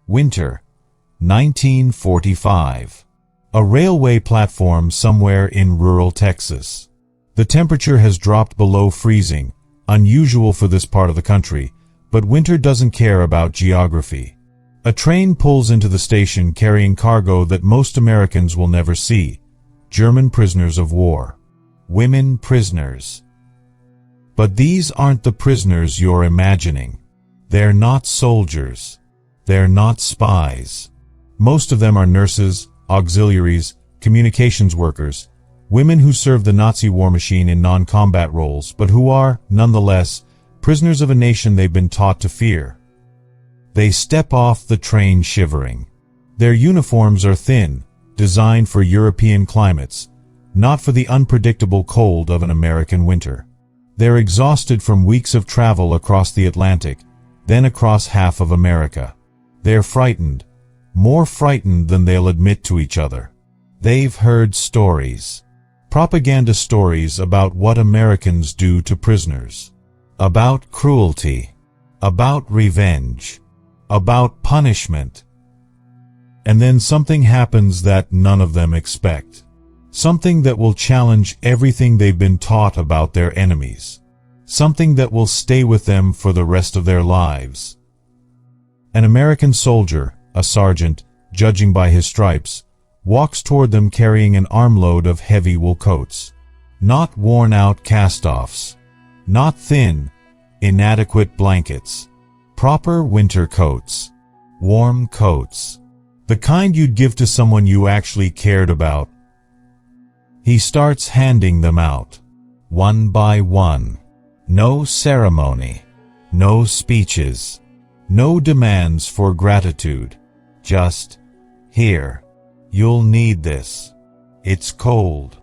Winter, 1945. A railway platform somewhere in rural Texas. The temperature has dropped below freezing, unusual for this part of the country, but Winter doesn't care about geography. A train pulls into the station carrying cargo that most Americans will never see: German prisoners of war. Women prisoners. But these aren't the prisoners you're imagining. They're not soldiers. They're not spies. Most of them are nurses, auxiliaries, communications workers, women who serve the Nazi war machine in non-combat roles, but who are, nonetheless, prisoners of a nation they've been taught to fear. They step off the train shivering. Their uniforms are thin, designed for European climates, not for the unpredictable cold of an American winter. They're exhausted from weeks of travel across the Atlantic, then across half of America. They're frightened, more frightened than they'll admit to each other. They've heard stories, propaganda stories about what Americans do to prisoners, about cruelty, about revenge, about punishment. And then something happens that none of them expect. Something that will challenge everything they've been taught about their enemies. Something that will stay with them for the rest of their lives. An American soldier, a sergeant, judging by his stripes, walks toward them carrying an armload of heavy wool coats. Not worn-out cast-offs. Not thin, inadequate blankets. Proper winter coats. Warm coats. The kind you'd give to someone you actually cared about. He starts handing them out, one by one. No ceremony. No speeches. No demands for gratitude. Just, here. You'll need this. It's cold.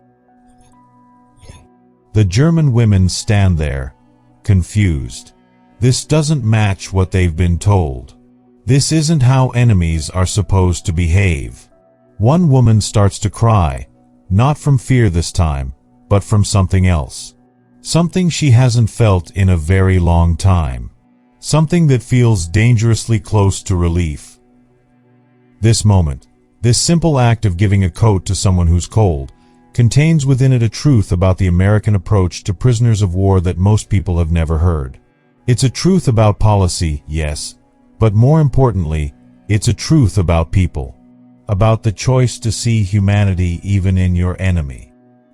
The German women stand there, confused. This doesn't match what they've been told. This isn't how enemies are supposed to behave. One woman starts to cry, not from fear this time, but from something else. Something she hasn't felt in a very long time. Something that feels dangerously close to relief. This moment, this simple act of giving a coat to someone who's cold, contains within it a truth about the American approach to prisoners of war that most people have never heard. It's a truth about policy, yes, but more importantly, it's a truth about people. About the choice to see humanity even in your enemy.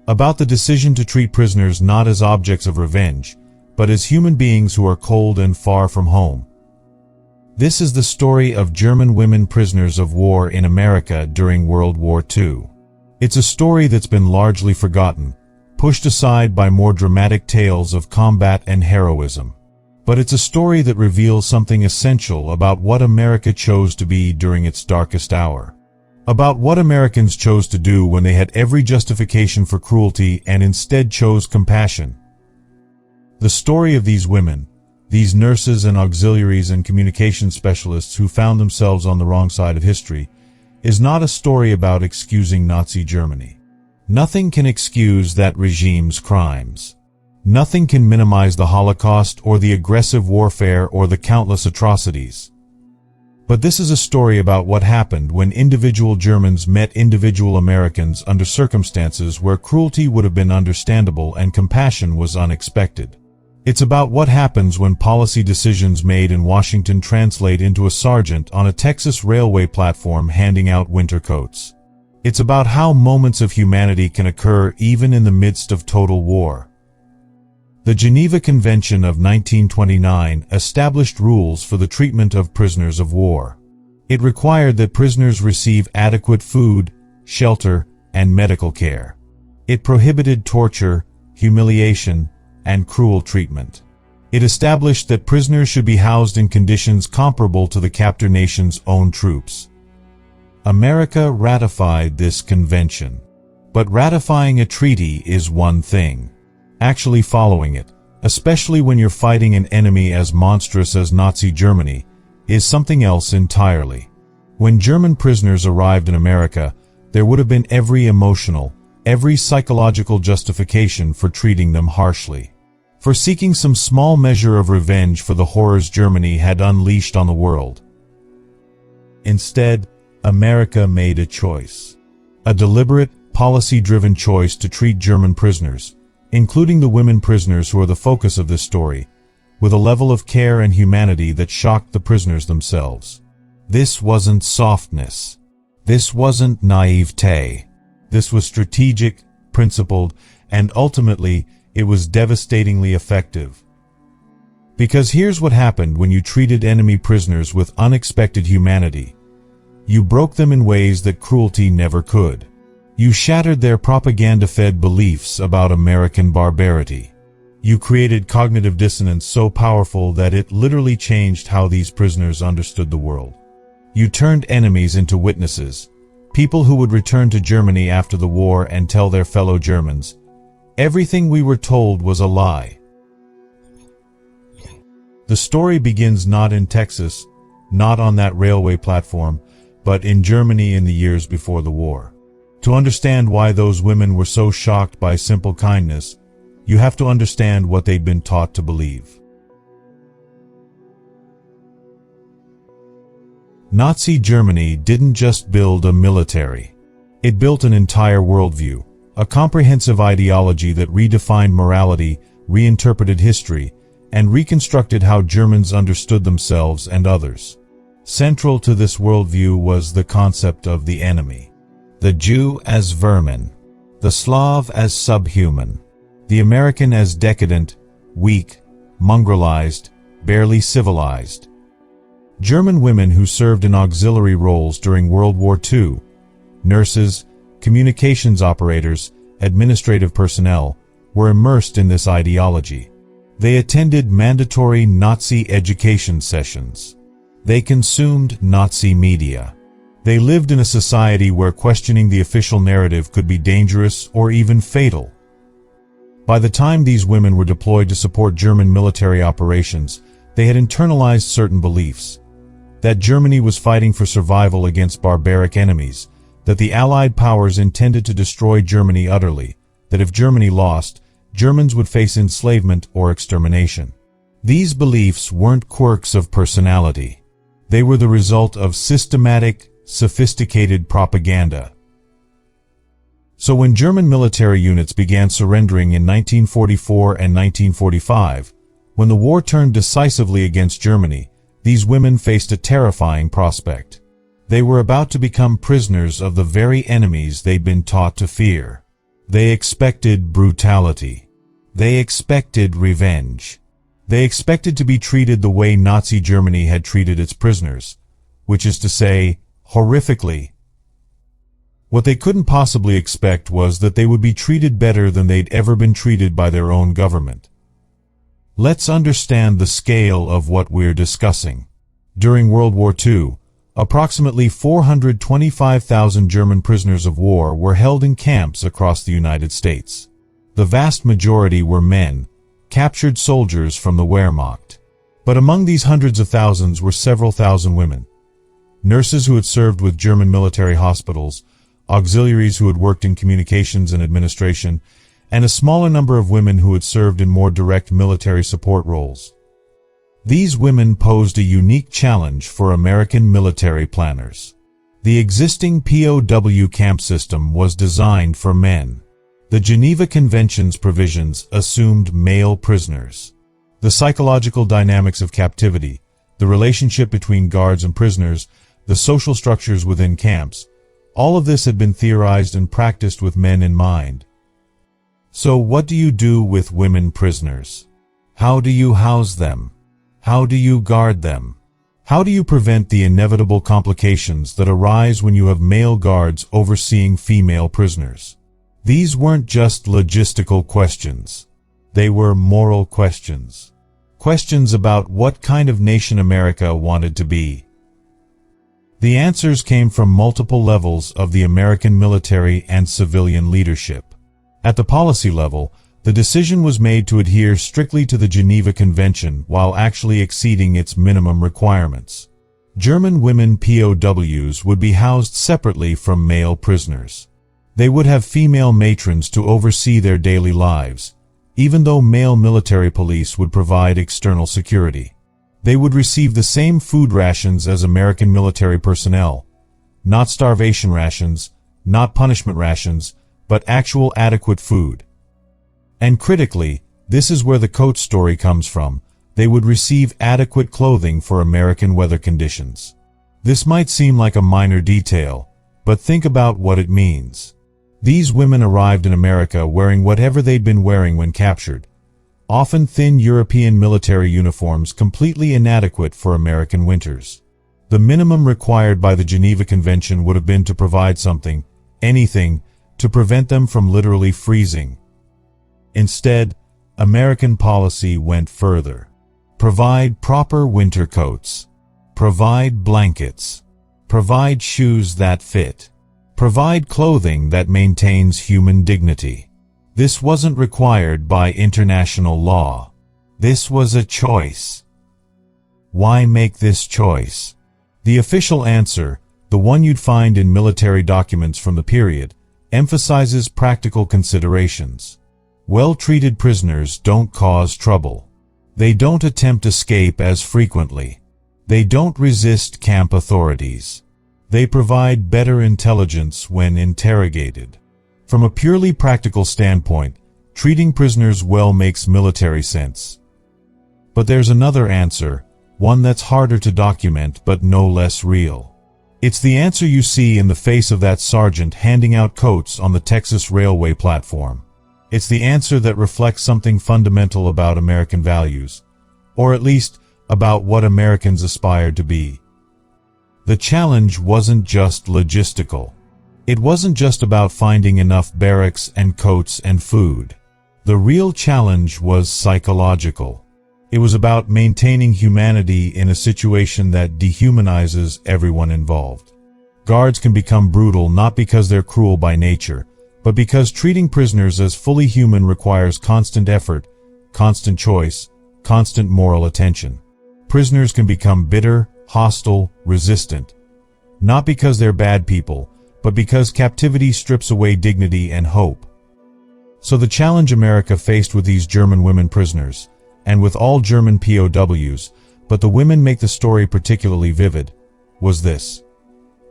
About the decision to treat prisoners not as objects of revenge, but as human beings who are cold and far from home. This is the story of German women prisoners of war in America during World War II. It's a story that's been largely forgotten, pushed aside by more dramatic tales of combat and heroism. But it's a story that reveals something essential about what America chose to be during its darkest hour. About what Americans chose to do when they had every justification for cruelty and instead chose compassion. The story of these women, these nurses and auxiliaries and communication specialists who found themselves on the wrong side of history, is not a story about excusing Nazi Germany. Nothing can excuse that regime's crimes. Nothing can minimize the Holocaust or the aggressive warfare or the countless atrocities. But this is a story about what happened when individual Germans met individual Americans under circumstances where cruelty would have been understandable and compassion was unexpected. It's about what happens when policy decisions made in Washington translate into a sergeant on a Texas railway platform handing out winter coats. It's about how moments of humanity can occur even in the midst of total war. The Geneva Convention of 1929 established rules for the treatment of prisoners of war. It required that prisoners receive adequate food, shelter, and medical care. It prohibited torture, humiliation, and cruel treatment. It established that prisoners should be housed in conditions comparable to the captor nation's own troops. America ratified this convention. But ratifying a treaty is one thing. Actually following it, especially when you're fighting an enemy as monstrous as Nazi Germany, is something else entirely. When German prisoners arrived in America, there would have been every emotional, every psychological justification for treating them harshly. For seeking some small measure of revenge for the horrors Germany had unleashed on the world. Instead, America made a choice. A deliberate, policy-driven choice to treat German prisoners, including the women prisoners who are the focus of this story, with a level of care and humanity that shocked the prisoners themselves. This wasn't softness. This wasn't naivete. This was strategic, principled, and ultimately, it was devastatingly effective. Because here's what happened when you treated enemy prisoners with unexpected humanity. You broke them in ways that cruelty never could. You shattered their propaganda-fed beliefs about American barbarity. You created cognitive dissonance so powerful that it literally changed how these prisoners understood the world. You turned enemies into witnesses, people who would return to Germany after the war and tell their fellow Germans, everything we were told was a lie. The story begins not in Texas, not on that railway platform, but in Germany in the years before the war. To understand why those women were so shocked by simple kindness, you have to understand what they'd been taught to believe. Nazi Germany didn't just build a military. It built an entire worldview, a comprehensive ideology that redefined morality, reinterpreted history, and reconstructed how Germans understood themselves and others. Central to this worldview was the concept of the enemy. The Jew as vermin, the Slav as subhuman, the American as decadent, weak, mongrelized, barely civilized. German women who served in auxiliary roles during World War II, nurses, communications operators, administrative personnel, were immersed in this ideology. They attended mandatory Nazi education sessions. They consumed Nazi media. They lived in a society where questioning the official narrative could be dangerous or even fatal. By the time these women were deployed to support German military operations, they had internalized certain beliefs. That Germany was fighting for survival against barbaric enemies, that the Allied powers intended to destroy Germany utterly, that if Germany lost, Germans would face enslavement or extermination. These beliefs weren't quirks of personality. They were the result of systematic, sophisticated propaganda. So when German military units began surrendering in 1944 and 1945, when the war turned decisively against Germany, these women faced a terrifying prospect. They were about to become prisoners of the very enemies they'd been taught to fear. They expected brutality. They expected revenge. They expected to be treated the way Nazi Germany had treated its prisoners, which is to say, horrifically. What they couldn't possibly expect was that they would be treated better than they'd ever been treated by their own government. Let's understand the scale of what we're discussing. During World War II, approximately 425,000 German prisoners of war were held in camps across the United States. The vast majority were men, captured soldiers from the Wehrmacht. But among these hundreds of thousands were several thousand women. Nurses who had served with German military hospitals, auxiliaries who had worked in communications and administration, and a smaller number of women who had served in more direct military support roles. These women posed a unique challenge for American military planners. The existing POW camp system was designed for men. The Geneva Convention's provisions assumed male prisoners. The psychological dynamics of captivity, the relationship between guards and prisoners, the social structures within camps, all of this had been theorized and practiced with men in mind. So what do you do with women prisoners? How do you house them? How do you guard them? How do you prevent the inevitable complications that arise when you have male guards overseeing female prisoners? These weren't just logistical questions. They were moral questions. Questions about what kind of nation America wanted to be. The answers came from multiple levels of the American military and civilian leadership. At the policy level, the decision was made to adhere strictly to the Geneva Convention while actually exceeding its minimum requirements. German women POWs would be housed separately from male prisoners. They would have female matrons to oversee their daily lives, even though male military police would provide external security. They would receive the same food rations as American military personnel. Not starvation rations, not punishment rations, but actual adequate food. And critically, this is where the coat story comes from. They would receive adequate clothing for American weather conditions. This might seem like a minor detail, but think about what it means. These women arrived in America wearing whatever they'd been wearing when captured, often thin European military uniforms completely inadequate for American winters. The minimum required by the Geneva Convention would have been to provide something, anything, to prevent them from literally freezing. Instead, American policy went further. Provide proper winter coats. Provide blankets. Provide shoes that fit. Provide clothing that maintains human dignity. This wasn't required by international law. This was a choice. Why make this choice? The official answer, the one you'd find in military documents from the period, emphasizes practical considerations. Well-treated prisoners don't cause trouble. They don't attempt escape as frequently. They don't resist camp authorities. They provide better intelligence when interrogated. From a purely practical standpoint, treating prisoners well makes military sense. But there's another answer, one that's harder to document but no less real. It's the answer you see in the face of that sergeant handing out coats on the Texas railway platform. It's the answer that reflects something fundamental about American values, or at least about what Americans aspired to be. The challenge wasn't just logistical. It wasn't just about finding enough barracks and coats and food. The real challenge was psychological. It was about maintaining humanity in a situation that dehumanizes everyone involved. Guards can become brutal not because they're cruel by nature, but because treating prisoners as fully human requires constant effort, constant choice, constant moral attention. Prisoners can become bitter, hostile, resistant, not because they're bad people, but because captivity strips away dignity and hope. So the challenge America faced with these German women prisoners, and with all German POWs, but the women make the story particularly vivid, was this.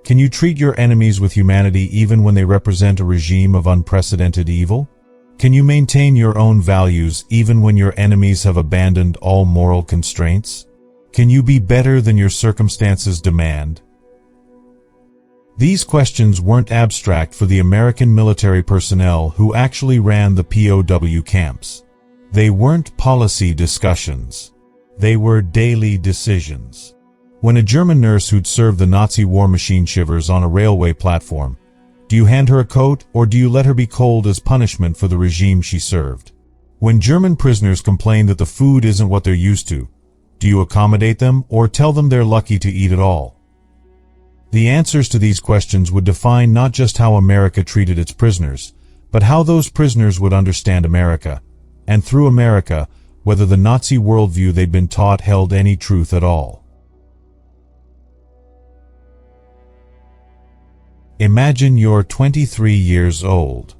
Can you treat your enemies with humanity even when they represent a regime of unprecedented evil? Can you maintain your own values even when your enemies have abandoned all moral constraints? Can you be better than your circumstances demand? These questions weren't abstract for the American military personnel who actually ran the POW camps. They weren't policy discussions. They were daily decisions. When a German nurse who'd served the Nazi war machine shivers on a railway platform, do you hand her a coat or do you let her be cold as punishment for the regime she served? When German prisoners complain that the food isn't what they're used to, do you accommodate them or tell them they're lucky to eat at all? The answers to these questions would define not just how America treated its prisoners, but how those prisoners would understand America, and through America, whether the Nazi worldview they'd been taught held any truth at all. Imagine you're 23 years old.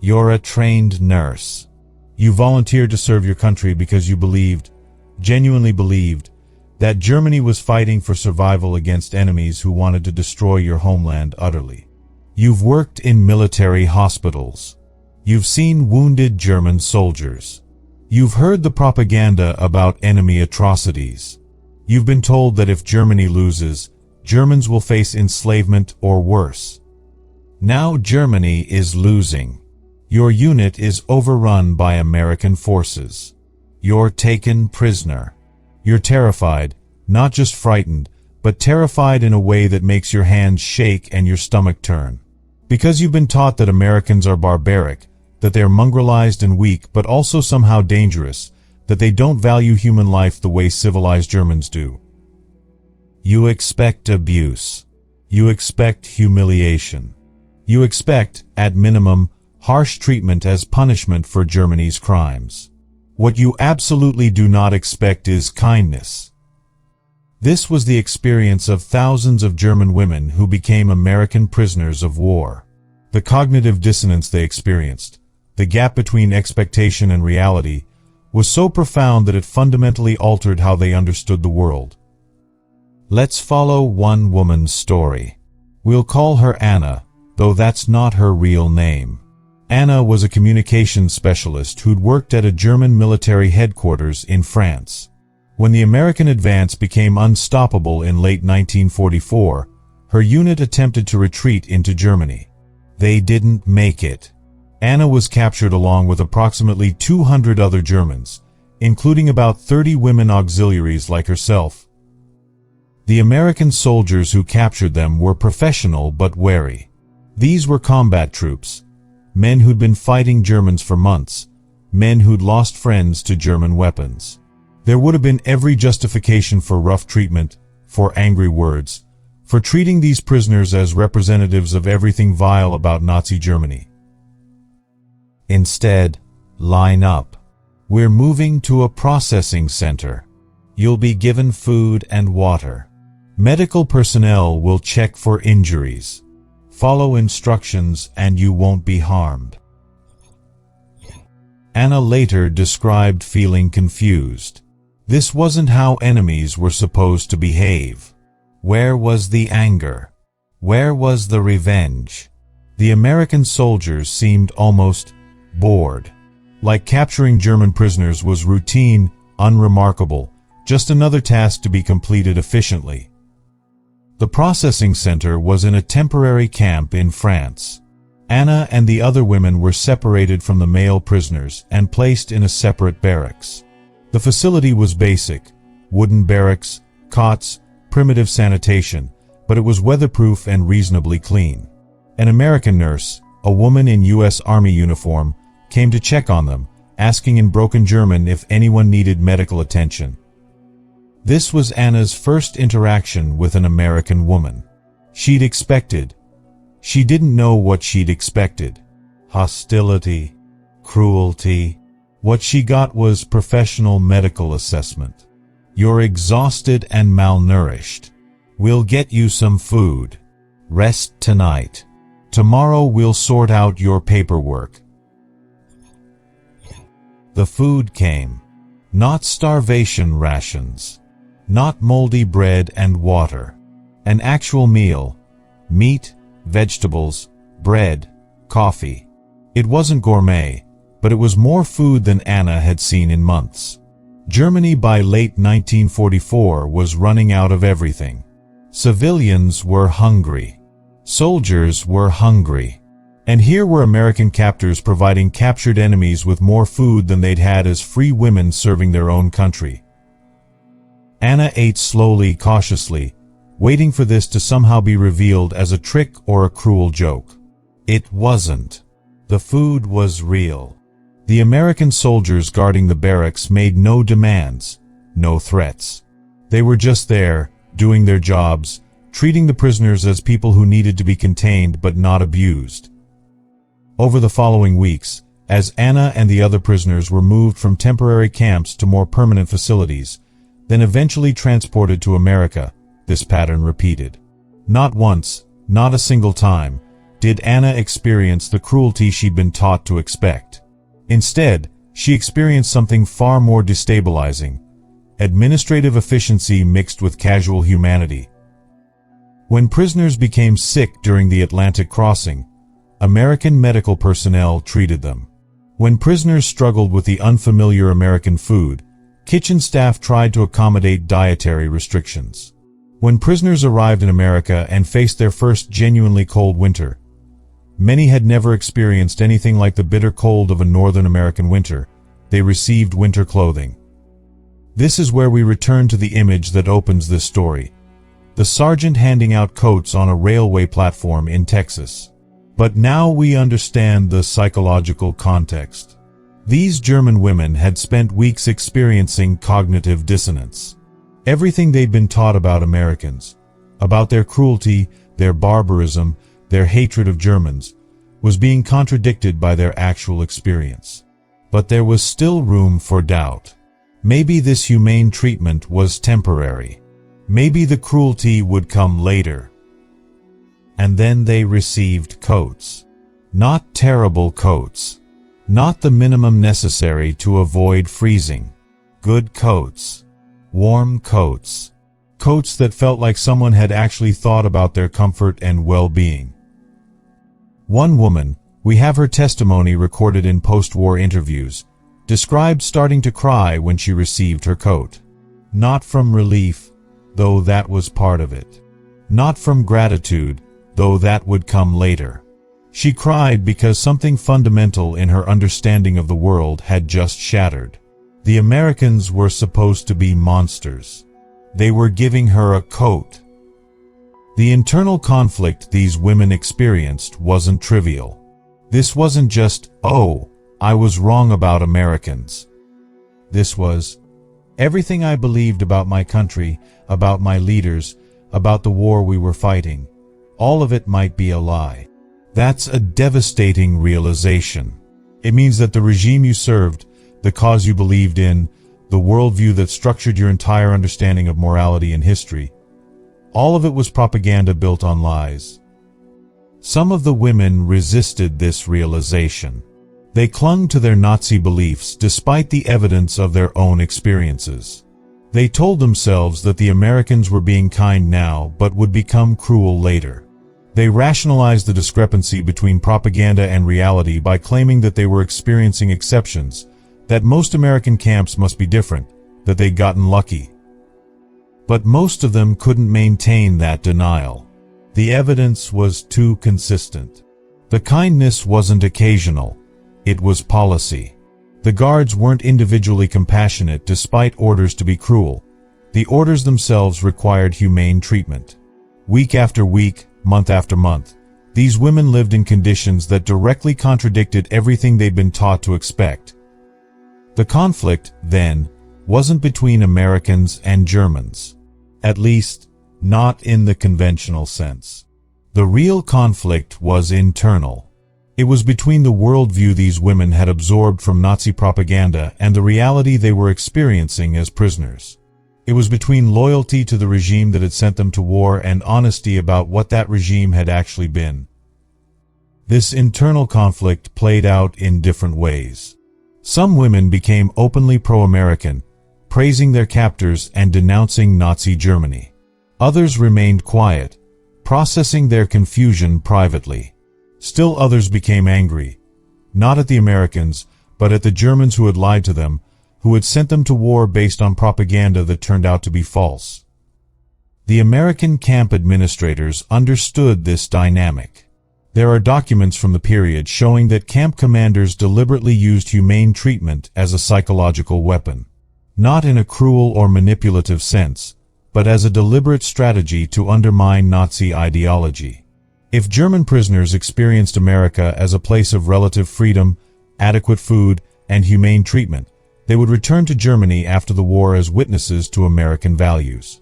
You're a trained nurse. You volunteered to serve your country because you believed, genuinely believed, that Germany was fighting for survival against enemies who wanted to destroy your homeland utterly. You've worked in military hospitals. You've seen wounded German soldiers. You've heard the propaganda about enemy atrocities. You've been told that if Germany loses, Germans will face enslavement or worse. Now Germany is losing. Your unit is overrun by American forces. You're taken prisoner. You're terrified, not just frightened, but terrified in a way that makes your hands shake and your stomach turn. Because you've been taught that Americans are barbaric, that they're mongrelized and weak but also somehow dangerous, that they don't value human life the way civilized Germans do. You expect abuse. You expect humiliation. You expect, at minimum, harsh treatment as punishment for Germany's crimes. What you absolutely do not expect is kindness. This was the experience of thousands of German women who became American prisoners of war. The cognitive dissonance they experienced, the gap between expectation and reality, was so profound that it fundamentally altered how they understood the world. Let's follow one woman's story. We'll call her Anna, though that's not her real name. Anna was a communications specialist who'd worked at a German military headquarters in France. When the American advance became unstoppable in late 1944, her unit attempted to retreat into Germany. They didn't make it. Anna was captured along with approximately 200 other Germans, including about 30 women auxiliaries like herself. The American soldiers who captured them were professional but wary. These were combat troops, men who'd been fighting Germans for months, men who'd lost friends to German weapons. There would have been every justification for rough treatment, for angry words, for treating these prisoners as representatives of everything vile about Nazi Germany. Instead, line up. We're moving to a processing center. You'll be given food and water. Medical personnel will check for injuries. Follow instructions and you won't be harmed. Anna later described feeling confused. This wasn't how enemies were supposed to behave. Where was the anger? Where was the revenge? The American soldiers seemed almost bored. Like capturing German prisoners was routine, unremarkable, just another task to be completed efficiently. The processing center was in a temporary camp in France. Anna and the other women were separated from the male prisoners and placed in a separate barracks. The facility was basic, wooden barracks, cots, primitive sanitation, but it was weatherproof and reasonably clean. An American nurse, a woman in U.S. Army uniform, came to check on them, asking in broken German if anyone needed medical attention. This was Anna's first interaction with an American woman. She didn't know what she'd expected. Hostility, cruelty. What she got was professional medical assessment. You're exhausted and malnourished. We'll get you some food. Rest tonight. Tomorrow we'll sort out your paperwork. The food came. Not starvation rations. Not moldy bread and water. An actual meal. Meat, vegetables, bread, coffee. It wasn't gourmet, but it was more food than Anna had seen in months. Germany by late 1944 was running out of everything. Civilians were hungry. Soldiers were hungry. And here were American captors providing captured enemies with more food than they'd had as free women serving their own country. Anna ate slowly, cautiously, waiting for this to somehow be revealed as a trick or a cruel joke. It wasn't. The food was real. The American soldiers guarding the barracks made no demands, no threats. They were just there, doing their jobs, treating the prisoners as people who needed to be contained but not abused. Over the following weeks, as Anna and the other prisoners were moved from temporary camps to more permanent facilities, then eventually transported to America, this pattern repeated. Not once, not a single time, did Anna experience the cruelty she'd been taught to expect. Instead, she experienced something far more destabilizing: administrative efficiency mixed with casual humanity. When prisoners became sick during the Atlantic crossing, American medical personnel treated them. When prisoners struggled with the unfamiliar American food, kitchen staff tried to accommodate dietary restrictions. When prisoners arrived in America and faced their first genuinely cold winter, many had never experienced anything like the bitter cold of a Northern American winter. They received winter clothing. This is where we return to the image that opens this story: the sergeant handing out coats on a railway platform in Texas. But now we understand the psychological context. These German women had spent weeks experiencing cognitive dissonance. Everything they'd been taught about Americans, about their cruelty, their barbarism, their hatred of Germans, was being contradicted by their actual experience. But there was still room for doubt. Maybe this humane treatment was temporary. Maybe the cruelty would come later. And then they received coats. Not terrible coats. not the minimum necessary to avoid freezing. Good coats. Warm coats. Coats that felt like someone had actually thought about their comfort and well-being. One woman, we have her testimony recorded in post-war interviews, described starting to cry when she received her coat. Not from relief, though that was part of it. Not from gratitude, though that would come later. She cried because something fundamental in her understanding of the world had just shattered. The Americans were supposed to be monsters. They were giving her a coat. The internal conflict these women experienced wasn't trivial. This wasn't just, "Oh, I was wrong about Americans." This was, "Everything I believed about my country, about my leaders, about the war we were fighting, all of it might be a lie." That's a devastating realization. It means that the regime you served, the cause you believed in, the worldview that structured your entire understanding of morality and history, all of it was propaganda built on lies. Some of the women resisted this realization. They clung to their Nazi beliefs despite the evidence of their own experiences. They told themselves that the Americans were being kind now but would become cruel later. They rationalized the discrepancy between propaganda and reality by claiming that they were experiencing exceptions, that most American camps must be different, that they'd gotten lucky. But most of them couldn't maintain that denial. The evidence was too consistent. The kindness wasn't occasional. It was policy. The guards weren't individually compassionate despite orders to be cruel. The orders themselves required humane treatment. Week after week, month after month, these women lived in conditions that directly contradicted everything they'd been taught to expect. The conflict, then, wasn't between Americans and Germans. At least, not in the conventional sense. The real conflict was internal. It was between the worldview these women had absorbed from Nazi propaganda and the reality they were experiencing as prisoners. It was between loyalty to the regime that had sent them to war and honesty about what that regime had actually been. This internal conflict played out in different ways. Some women became openly pro-American, praising their captors and denouncing Nazi Germany. Others remained quiet, processing their confusion privately. Still others became angry, not at the Americans, but at the Germans who had lied to them, who had sent them to war based on propaganda that turned out to be false. The American camp administrators understood this dynamic. There are documents from the period showing that camp commanders deliberately used humane treatment as a psychological weapon. Not in a cruel or manipulative sense, but as a deliberate strategy to undermine Nazi ideology. If German prisoners experienced America as a place of relative freedom, adequate food, and humane treatment, they would return to Germany after the war as witnesses to American values.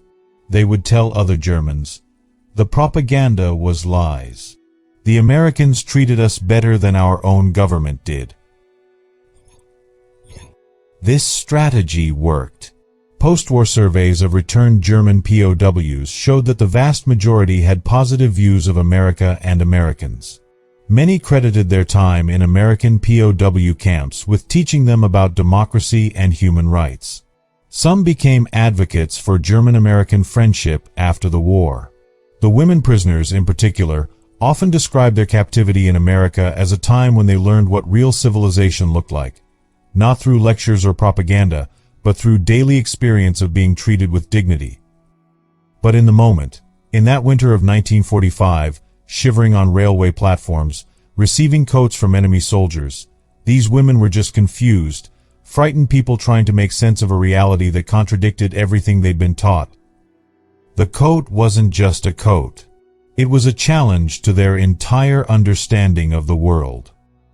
They would tell other Germans, "The propaganda was lies. The Americans treated us better than our own government did." This strategy worked. Post-war surveys of returned German POWs showed that the vast majority had positive views of America and Americans. Many credited their time in American POW camps with teaching them about democracy and human rights. Some became advocates for German-American friendship after the war. The women prisoners, in particular, often described their captivity in America as a time when they learned what real civilization looked like, not through lectures or propaganda, but through daily experience of being treated with dignity. But in the moment, in that winter of 1945, shivering on railway platforms, receiving coats from enemy soldiers, these women were just confused, frightened people trying to make sense of a reality that contradicted everything they'd been taught. The coat wasn't just a coat. It was a challenge to their entire understanding of the world.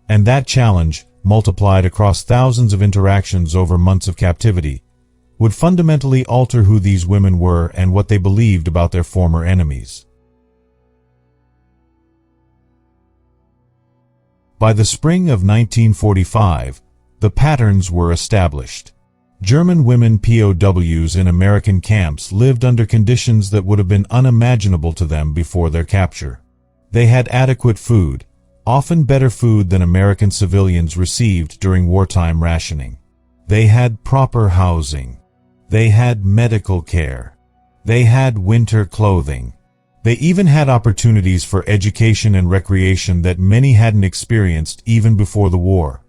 And that challenge, multiplied across thousands of interactions over months of captivity, would fundamentally alter who these women were and what they believed about their former enemies. By the spring of 1945, the patterns were established. German women POWs in American camps lived under conditions that would have been unimaginable to them before their capture. They had adequate food, often better food than American civilians received during wartime rationing. They had proper housing. They had medical care. They had winter clothing. They even had opportunities for education and recreation that many hadn't experienced even before the war.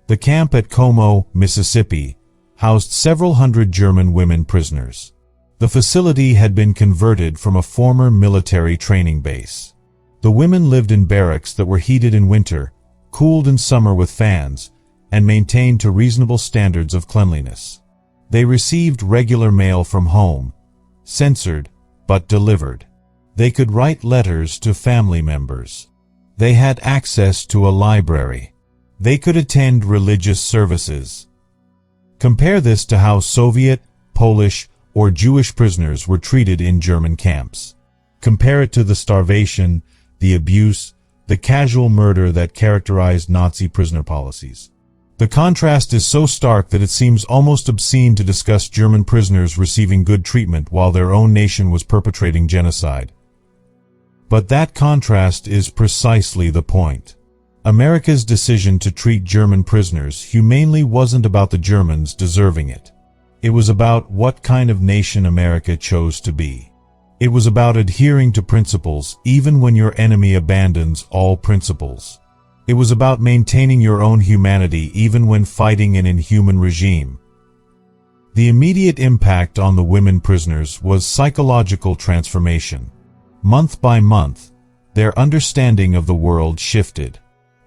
The camp at Como, Mississippi, housed several hundred German women prisoners. The facility had been converted from a former military training base. The women lived in barracks that were heated in winter, cooled in summer with fans, and maintained to reasonable standards of cleanliness. They received regular mail from home, censored but delivered. They could write letters to family members. They had access to a library. They could attend religious services. Compare this to how Soviet, Polish, or Jewish prisoners were treated in German camps. Compare it to the starvation, the abuse, the casual murder that characterized Nazi prisoner policies. The contrast is so stark that it seems almost obscene to discuss German prisoners receiving good treatment while their own nation was perpetrating genocide. But that contrast is precisely the point. America's decision to treat German prisoners humanely wasn't about the Germans deserving it. It was about what kind of nation America chose to be. It was about adhering to principles even when your enemy abandons all principles. It was about maintaining your own humanity even when fighting an inhuman regime. The immediate impact on the women prisoners was psychological transformation. Month by month, their understanding of the world shifted.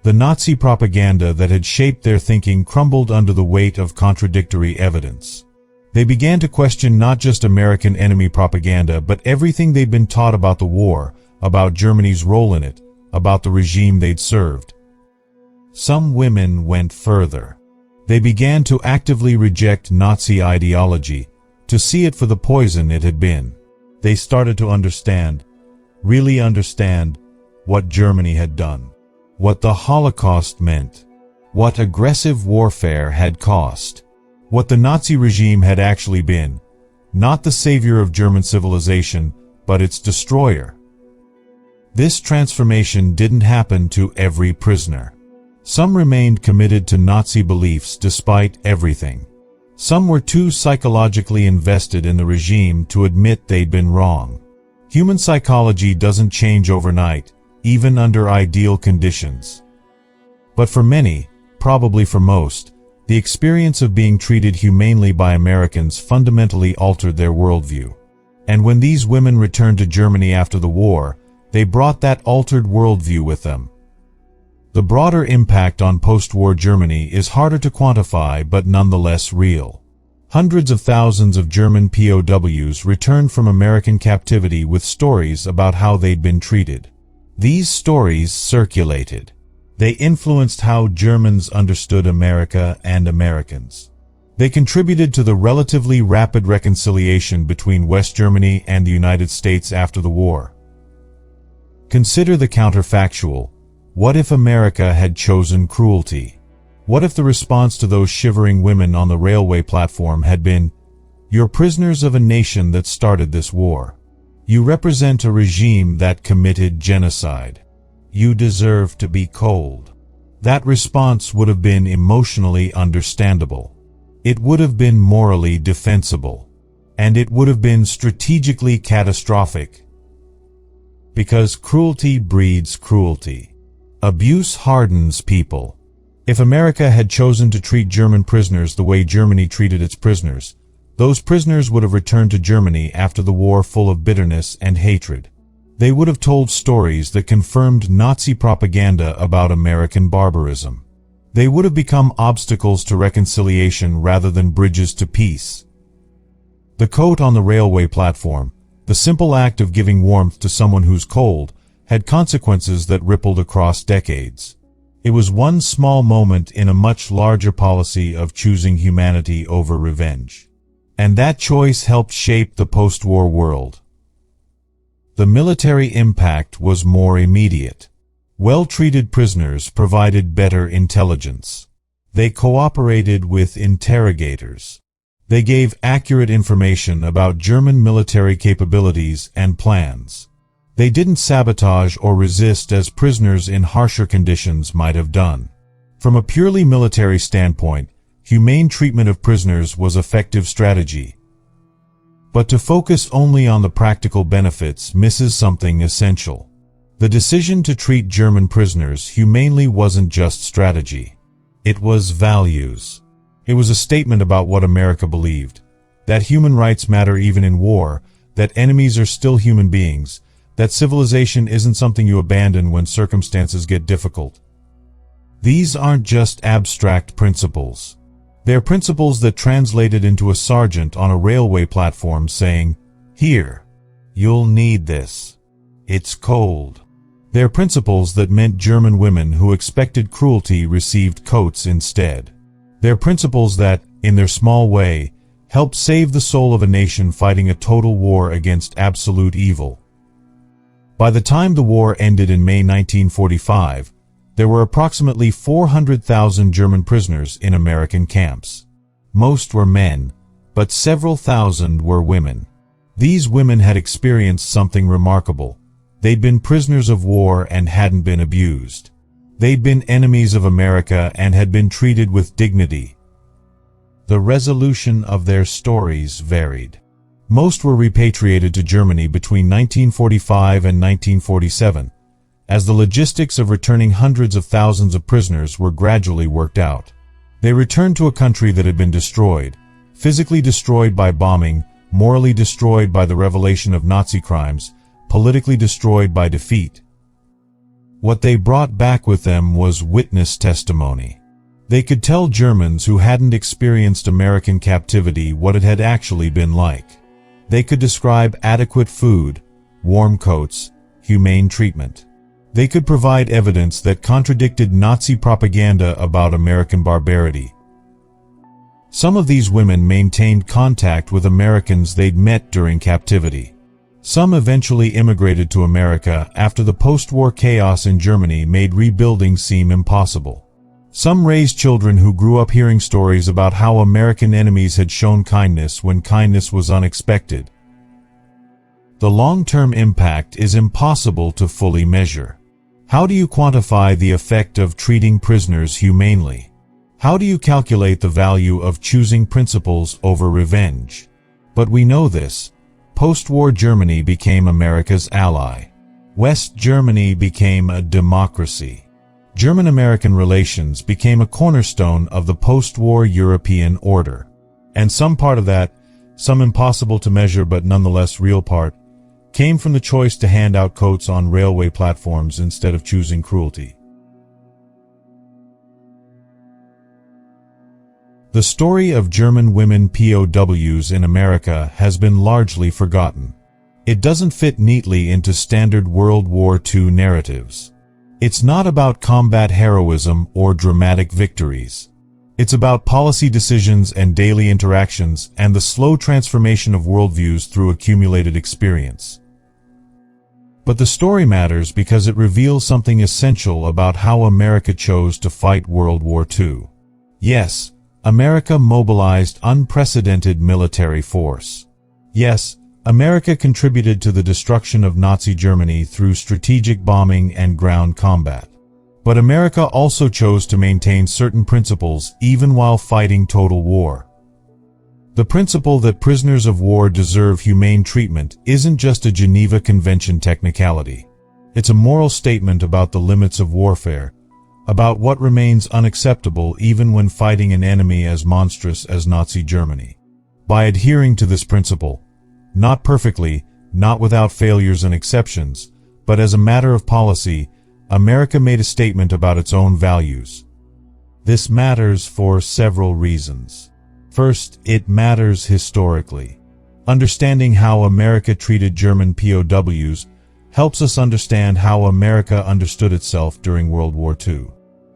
The Nazi propaganda that had shaped their thinking crumbled under the weight of contradictory evidence. They began to question not just American enemy propaganda, but everything they'd been taught about the war, about Germany's role in it, about the regime they'd served. Some women went further. They began to actively reject Nazi ideology, to see it for the poison it had been. They started to understand, really understand, what Germany had done, what the Holocaust meant, what aggressive warfare had cost, what the Nazi regime had actually been, not the savior of German civilization, but its destroyer. This transformation didn't happen to every prisoner. Some remained committed to Nazi beliefs despite everything. Some were too psychologically invested in the regime to admit they'd been wrong. Human psychology doesn't change overnight, even under ideal conditions. But for many, probably for most, the experience of being treated humanely by Americans fundamentally altered their worldview. And when these women returned to Germany after the war, they brought that altered worldview with them. The broader impact on post-war Germany is harder to quantify but nonetheless real. Hundreds of thousands of German POWs returned from American captivity with stories about how they'd been treated. These stories circulated. They influenced how Germans understood America and Americans. They contributed to the relatively rapid reconciliation between West Germany and the United States after the war. Consider the counterfactual. What if America had chosen cruelty? What if the response to those shivering women on the railway platform had been, "You're prisoners of a nation that started this war. You represent a regime that committed genocide. You deserve to be cold"? That response would have been emotionally understandable. It would have been morally defensible. And it would have been strategically catastrophic. Because cruelty breeds cruelty. Abuse hardens people. If America had chosen to treat German prisoners the way Germany treated its prisoners, those prisoners would have returned to Germany after the war full of bitterness and hatred. They would have told stories that confirmed Nazi propaganda about American barbarism. They would have become obstacles to reconciliation rather than bridges to peace. The coat on the railway platform, the simple act of giving warmth to someone who's cold, had consequences that rippled across decades. It was one small moment in a much larger policy of choosing humanity over revenge. And that choice helped shape the post-war world. The military impact was more immediate. Well-treated prisoners provided better intelligence. They cooperated with interrogators. They gave accurate information about German military capabilities and plans. They didn't sabotage or resist as prisoners in harsher conditions might have done. From a purely military standpoint, humane treatment of prisoners was effective strategy. But to focus only on the practical benefits misses something essential. The decision to treat German prisoners humanely wasn't just strategy. It was values. It was a statement about what America believed. That human rights matter even in war, that enemies are still human beings, that civilization isn't something you abandon when circumstances get difficult. These aren't just abstract principles. They're principles that translated into a sergeant on a railway platform saying, "Here, you'll need this. It's cold." They're principles that meant German women who expected cruelty received coats instead. They're principles that, in their small way, helped save the soul of a nation fighting a total war against absolute evil. By the time the war ended in May 1945, there were approximately 400,000 German prisoners in American camps. Most were men, but several thousand were women. These women had experienced something remarkable. They'd been prisoners of war and hadn't been abused. They'd been enemies of America and had been treated with dignity. The resolution of their stories varied. Most were repatriated to Germany between 1945 and 1947, as the logistics of returning hundreds of thousands of prisoners were gradually worked out. They returned to a country that had been destroyed, physically destroyed by bombing, morally destroyed by the revelation of Nazi crimes, politically destroyed by defeat. What they brought back with them was witness testimony. They could tell Germans who hadn't experienced American captivity what it had actually been like. They could describe adequate food, warm coats, humane treatment. They could provide evidence that contradicted Nazi propaganda about American barbarity. Some of these women maintained contact with Americans they'd met during captivity. Some eventually immigrated to America after the post-war chaos in Germany made rebuilding seem impossible. Some raised children who grew up hearing stories about how American enemies had shown kindness when kindness was unexpected. The long-term impact is impossible to fully measure. How do you quantify the effect of treating prisoners humanely? How do you calculate the value of choosing principles over revenge? But we know this. Post-war Germany became America's ally. West Germany became a democracy. German-American relations became a cornerstone of the post-war European order. And some part of that, some impossible to measure but nonetheless real part, came from the choice to hand out coats on railway platforms instead of choosing cruelty. The story of German women POWs in America has been largely forgotten. It doesn't fit neatly into standard World War II narratives. It's not about combat heroism or dramatic victories. It's about policy decisions and daily interactions and the slow transformation of worldviews through accumulated experience. But the story matters because it reveals something essential about how America chose to fight World War II. Yes, America mobilized unprecedented military force. Yes, America contributed to the destruction of Nazi Germany through strategic bombing and ground combat. But America also chose to maintain certain principles even while fighting total war. The principle that prisoners of war deserve humane treatment isn't just a Geneva Convention technicality. It's a moral statement about the limits of warfare, about what remains unacceptable even when fighting an enemy as monstrous as Nazi Germany. By adhering to this principle, not perfectly, not without failures and exceptions, but as a matter of policy, America made a statement about its own values. This matters for several reasons. First, it matters historically. Understanding how America treated German POWs helps us understand how America understood itself during World War II.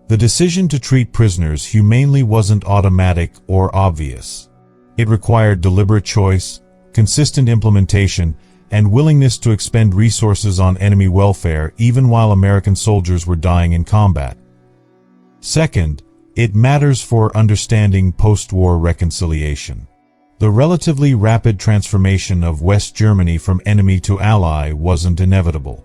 The decision to treat prisoners humanely wasn't automatic or obvious. It required deliberate choice, consistent implementation, and willingness to expend resources on enemy welfare even while American soldiers were dying in combat. Second, it matters for understanding post-war reconciliation. The relatively rapid transformation of West Germany from enemy to ally wasn't inevitable.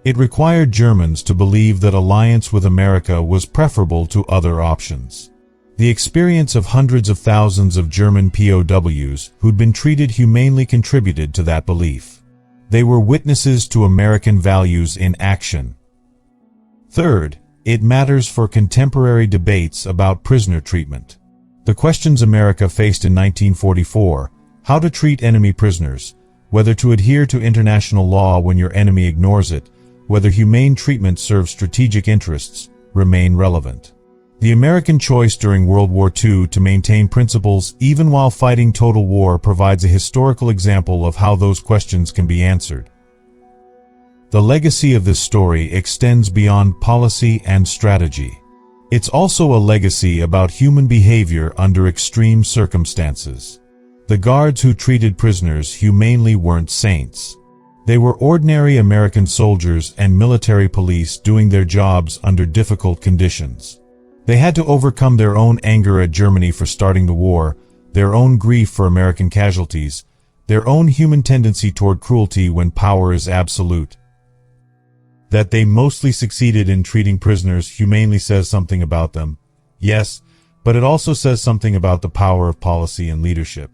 It required Germans to believe that alliance with America was preferable to other options. The experience of hundreds of thousands of German POWs who'd been treated humanely contributed to that belief. They were witnesses to American values in action. Third, it matters for contemporary debates about prisoner treatment. The questions America faced in 1944, how to treat enemy prisoners, whether to adhere to international law when your enemy ignores it, whether humane treatment serves strategic interests, remain relevant. The American choice during World War II to maintain principles even while fighting total war provides a historical example of how those questions can be answered. The legacy of this story extends beyond policy and strategy. It's also a legacy about human behavior under extreme circumstances. The guards who treated prisoners humanely weren't saints. They were ordinary American soldiers and military police doing their jobs under difficult conditions. They had to overcome their own anger at Germany for starting the war, their own grief for American casualties, their own human tendency toward cruelty when power is absolute. That they mostly succeeded in treating prisoners humanely says something about them, yes, but it also says something about the power of policy and leadership.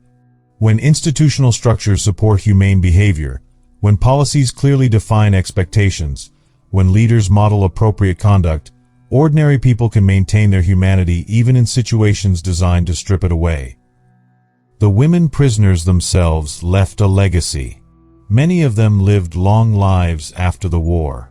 When institutional structures support humane behavior, when policies clearly define expectations, when leaders model appropriate conduct, ordinary people can maintain their humanity even in situations designed to strip it away. The women prisoners themselves left a legacy. Many of them lived long lives after the war.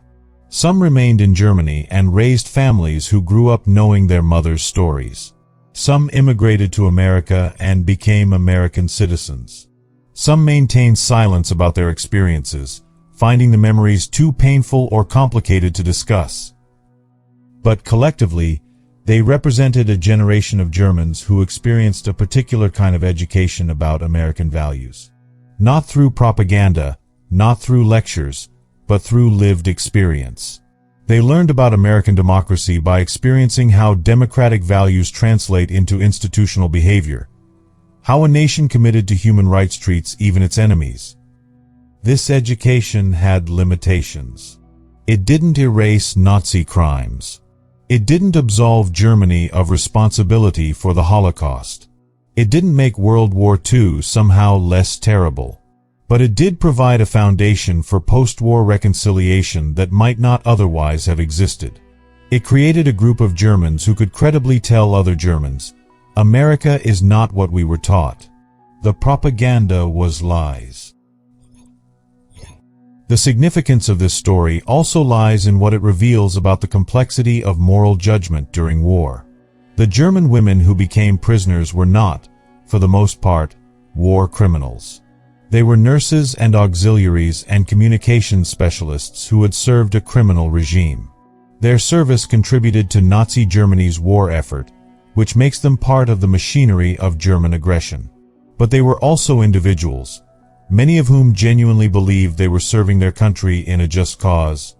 Some remained in Germany and raised families who grew up knowing their mothers' stories. Some immigrated to America and became American citizens. Some maintained silence about their experiences, finding the memories too painful or complicated to discuss. But collectively, they represented a generation of Germans who experienced a particular kind of education about American values. Not through propaganda, not through lectures, but through lived experience. They learned about American democracy by experiencing how democratic values translate into institutional behavior, how a nation committed to human rights treats even its enemies. This education had limitations. It didn't erase Nazi crimes. It didn't absolve Germany of responsibility for the Holocaust. It didn't make World War II somehow less terrible. But it did provide a foundation for post-war reconciliation that might not otherwise have existed. It created a group of Germans who could credibly tell other Germans, America is not what we were taught. The propaganda was lies. The significance of this story also lies in what it reveals about the complexity of moral judgment during war. The German women who became prisoners were not, for the most part, war criminals. They were nurses and auxiliaries and communications specialists who had served a criminal regime. Their service contributed to Nazi Germany's war effort, which makes them part of the machinery of German aggression. But they were also individuals, many of whom genuinely believed they were serving their country in a just cause.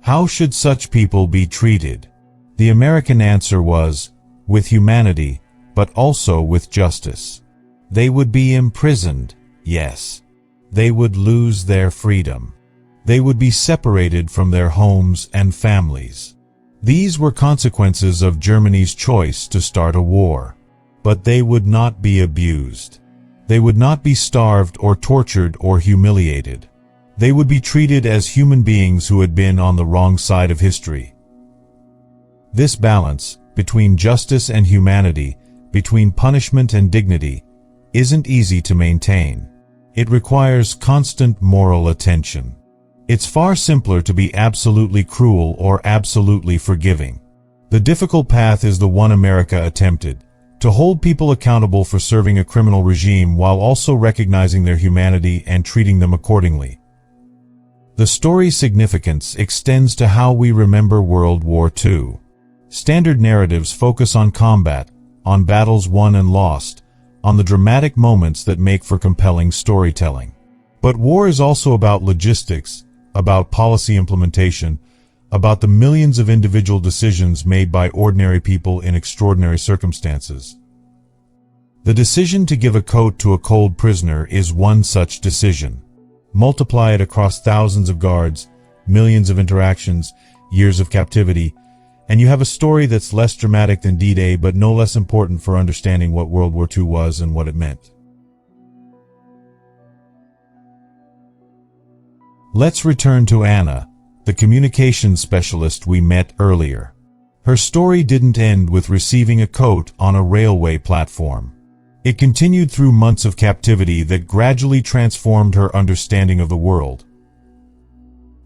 How should such people be treated? The American answer was, with humanity, but also with justice. They would be imprisoned. Yes, they would lose their freedom. They would be separated from their homes and families. These were consequences of Germany's choice to start a war. But they would not be abused. They would not be starved or tortured or humiliated. They would be treated as human beings who had been on the wrong side of history. This balance, between justice and humanity, between punishment and dignity, isn't easy to maintain. It requires constant moral attention. It's far simpler to be absolutely cruel or absolutely forgiving. The difficult path is the one America attempted, to hold people accountable for serving a criminal regime while also recognizing their humanity and treating them accordingly. The story's significance extends to how we remember World War II. Standard narratives focus on combat, on battles won and lost, on the dramatic moments that make for compelling storytelling. But war is also about logistics, about policy implementation, about the millions of individual decisions made by ordinary people in extraordinary circumstances. The decision to give a coat to a cold prisoner is one such decision. Multiply it across thousands of guards, millions of interactions, years of captivity, and you have a story that's less dramatic than D-Day but no less important for understanding what World War II was and what it meant. Let's return to Anna, the communications specialist we met earlier. Her story didn't end with receiving a coat on a railway platform. It continued through months of captivity that gradually transformed her understanding of the world.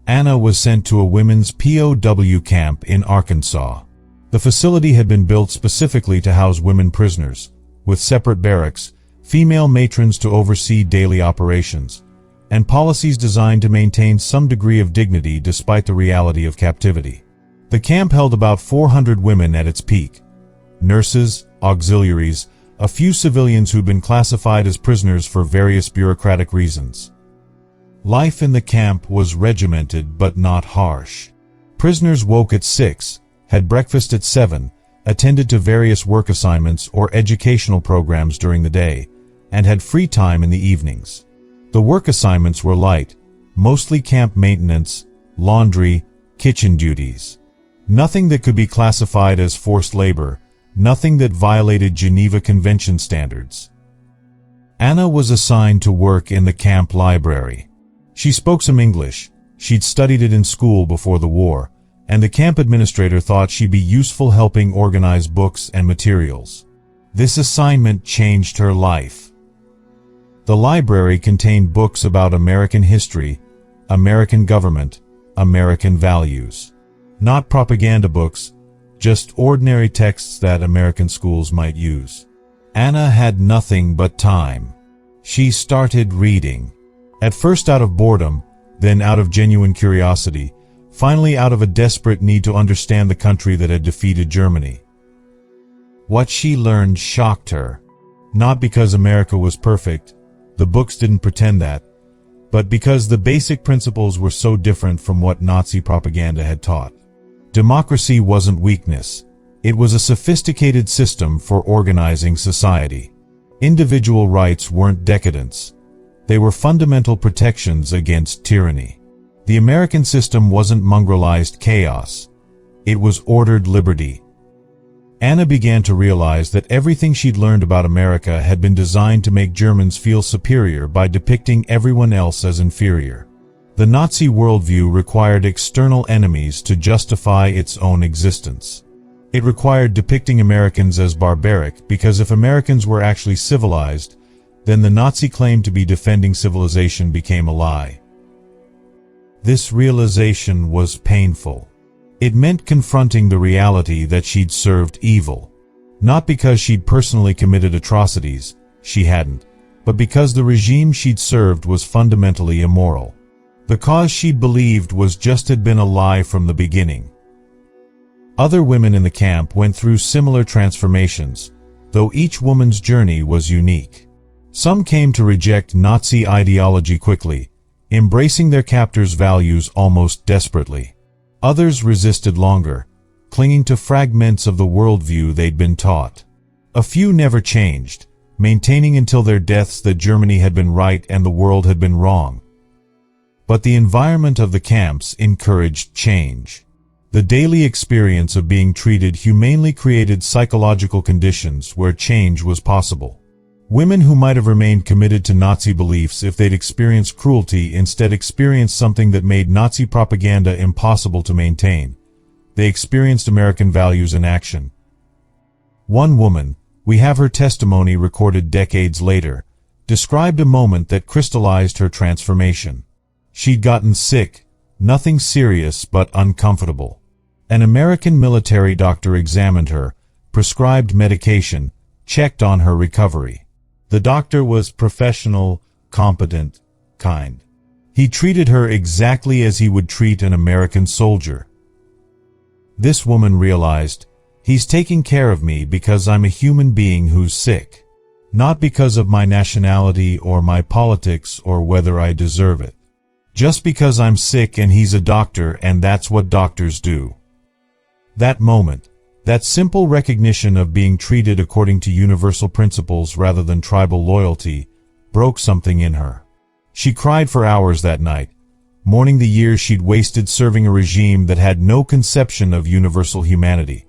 Anna was sent to a women's POW camp in Arkansas. The facility had been built specifically to house women prisoners, with separate barracks, female matrons to oversee daily operations, and policies designed to maintain some degree of dignity despite the reality of captivity. The camp held about 400 women at its peak: nurses, auxiliaries, a few civilians who'd been classified as prisoners for various bureaucratic reasons. Life in the camp was regimented but not harsh. Prisoners woke at 6, had breakfast at 7, attended to various work assignments or educational programs during the day, and had free time in the evenings. The work assignments were light, mostly camp maintenance, laundry, kitchen duties. Nothing that could be classified as forced labor, nothing that violated Geneva Convention standards. Anna was assigned to work in the camp library. She spoke some English, she'd studied it in school before the war, and the camp administrator thought she'd be useful helping organize books and materials. This assignment changed her life. The library contained books about American history, American government, American values. Not propaganda books, just ordinary texts that American schools might use. Anna had nothing but time. She started reading. At first out of boredom, then out of genuine curiosity, finally out of a desperate need to understand the country that had defeated Germany. What she learned shocked her. Not because America was perfect, the books didn't pretend that, but because the basic principles were so different from what Nazi propaganda had taught. Democracy wasn't weakness. It was a sophisticated system for organizing society. Individual rights weren't decadence. They were fundamental protections against tyranny. The American system wasn't mongrelized chaos. It was ordered liberty. Anna began to realize that everything she'd learned about America had been designed to make Germans feel superior by depicting everyone else as inferior. The Nazi worldview required external enemies to justify its own existence. It required depicting Americans as barbaric because if Americans were actually civilized, then the Nazi claim to be defending civilization became a lie. This realization was painful. It meant confronting the reality that she'd served evil. Not because she'd personally committed atrocities, she hadn't, but because the regime she'd served was fundamentally immoral. The cause she'd believed was just had been a lie from the beginning. Other women in the camp went through similar transformations, though each woman's journey was unique. Some came to reject Nazi ideology quickly, embracing their captors' values almost desperately. Others resisted longer, clinging to fragments of the worldview they'd been taught. A few never changed, maintaining until their deaths that Germany had been right and the world had been wrong. But the environment of the camps encouraged change. The daily experience of being treated humanely created psychological conditions where change was possible. Women who might have remained committed to Nazi beliefs if they'd experienced cruelty instead experienced something that made Nazi propaganda impossible to maintain. They experienced American values in action. One woman, we have her testimony recorded decades later, described a moment that crystallized her transformation. She'd gotten sick, nothing serious but uncomfortable. An American military doctor examined her, prescribed medication, checked on her recovery. The doctor was professional, competent, kind. He treated her exactly as he would treat an American soldier. This woman realized, he's taking care of me because I'm a human being who's sick, not because of my nationality or my politics or whether I deserve it. Just because I'm sick and he's a doctor and that's what doctors do. That moment, That simple recognition of being treated according to universal principles rather than tribal loyalty broke something in her. She cried for hours that night, mourning the years she'd wasted serving a regime that had no conception of universal humanity.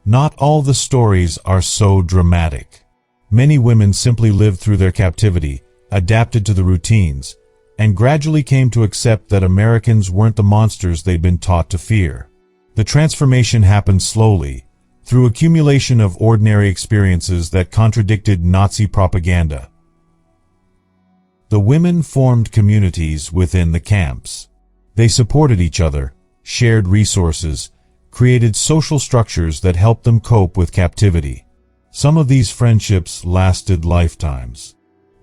Not all the stories are so dramatic. Many women simply lived through their captivity, adapted to the routines, and gradually came to accept that Americans weren't the monsters they'd been taught to fear. The transformation happened slowly, through accumulation of ordinary experiences that contradicted Nazi propaganda. The women formed communities within the camps. They supported each other, shared resources, created social structures that helped them cope with captivity. Some of these friendships lasted lifetimes.